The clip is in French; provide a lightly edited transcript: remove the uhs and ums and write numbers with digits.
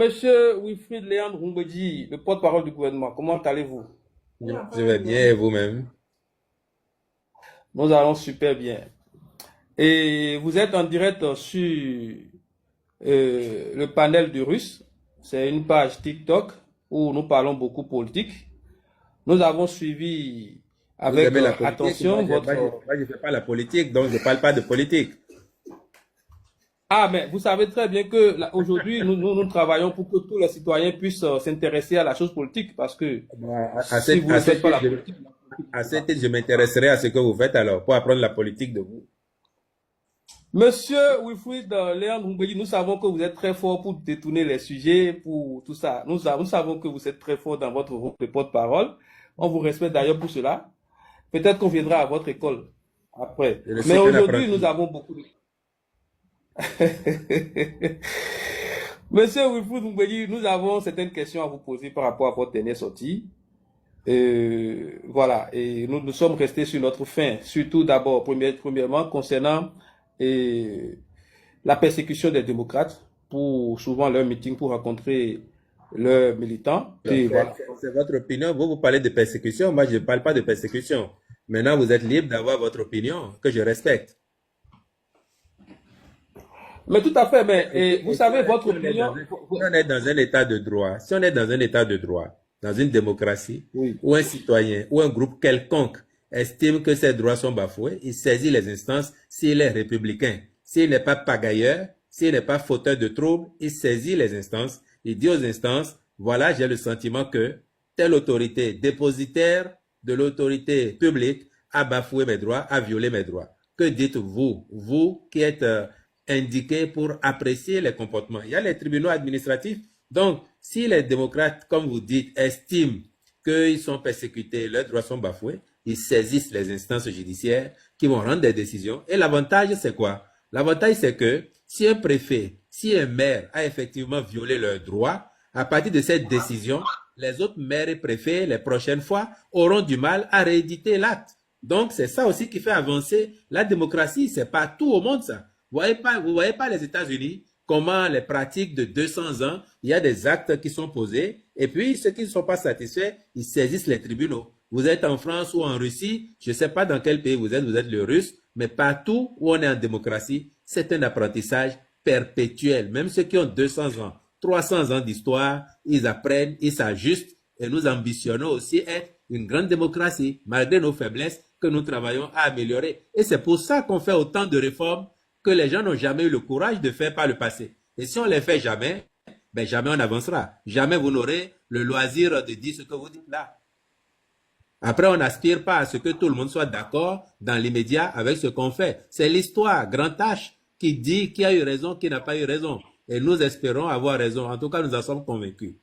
Monsieur Wilfried Léandre Rumbedi, le porte-parole du gouvernement, comment allez-vous? Je vais bien et vous-même. Nous allons super bien. Et vous êtes en direct sur le panel du Russe. C'est une page TikTok où nous parlons beaucoup politique. Nous avons suivi Vous avec aimez la politique? attention votre... Moi, je fais pas la politique, donc je parle pas de politique. Ah, mais vous savez très bien que aujourd'hui, nous travaillons pour que tous les citoyens puissent s'intéresser à la chose politique parce que Moi, si vous ne faites pas la politique, à cet titre, je m'intéresserai à ce que vous faites alors, pour apprendre la politique de vous. Monsieur Wilfried Léandre Rumbedi, nous savons que vous êtes très fort pour détourner les sujets, pour tout ça. Nous savons que vous êtes très fort dans votre rôle de porte-parole. On vous respecte d'ailleurs pour cela. Peut-être qu'on viendra à votre école après. Je ne Mais suis qu'un aujourd'hui, nous apprenti. avons beaucoup de... Monsieur Wilfried Rumbedi, nous avons certaines questions à vous poser par rapport à votre dernière sortie. Voilà, et nous sommes restés sur notre fin, surtout d'abord, premièrement, concernant euh, la persécution des démocrates pour souvent leurs meetings pour rencontrer leurs militants. Alors, Et voilà. c'est votre opinion. Vous parlez de persécution. Moi, je ne parle pas de persécution. Maintenant, vous êtes libre d'avoir votre opinion, que je respecte. Mais tout à fait, mais vous Et savez, si votre on est dans opinion, un, si on est dans un état de droit, si on est dans un état de droit, dans une démocratie, oui. où un citoyen ou un groupe quelconque estime que ses droits sont bafoués, il saisit les instances s'il est républicain. S'il n'est pas pagailleur, s'il n'est pas fauteur de troubles, il saisit les instances, il dit aux instances, voilà, j'ai le sentiment que telle autorité dépositaire de l'autorité publique a bafoué mes droits, a violé mes droits. Que dites-vous, vous qui êtes indiqués pour apprécier les comportements? Il y a les tribunaux administratifs. Donc, si les démocrates, comme vous dites, estiment qu'ils sont persécutés, leurs droits sont bafoués, ils saisissent les instances judiciaires qui vont rendre des décisions. Et l'avantage, c'est quoi? L'avantage, c'est que si un préfet, si un maire a effectivement violé leurs droits, à partir de cette décision, les autres maires et préfets, les prochaines fois, auront du mal à rééditer l'acte. Donc, c'est ça aussi qui fait avancer la démocratie. C'est pas tout au monde, ça. Vous voyez pas les États-Unis, comment les pratiques de 200 ans, il y a des actes qui sont posés, et puis ceux qui ne sont pas satisfaits, ils saisissent les tribunaux. Vous êtes en France ou en Russie, je ne sais pas dans quel pays vous êtes le Russe, mais partout où on est en démocratie, c'est un apprentissage perpétuel. Même ceux qui ont 200 ans, 300 ans d'histoire, ils apprennent, ils s'ajustent, et nous ambitionnons aussi être une grande démocratie, malgré nos faiblesses que nous travaillons à améliorer. Et c'est pour ça qu'on fait autant de réformes que les gens n'ont jamais eu le courage de faire par le passé. Et si on les fait jamais, ben jamais on avancera. Jamais vous n'aurez le loisir de dire ce que vous dites là. Après, on n'aspire pas à ce que tout le monde soit d'accord dans l'immédiat avec ce qu'on fait. C'est l'histoire, grand H, qui dit qui a eu raison, qui n'a pas eu raison. Et nous espérons avoir raison. En tout cas, nous en sommes convaincus.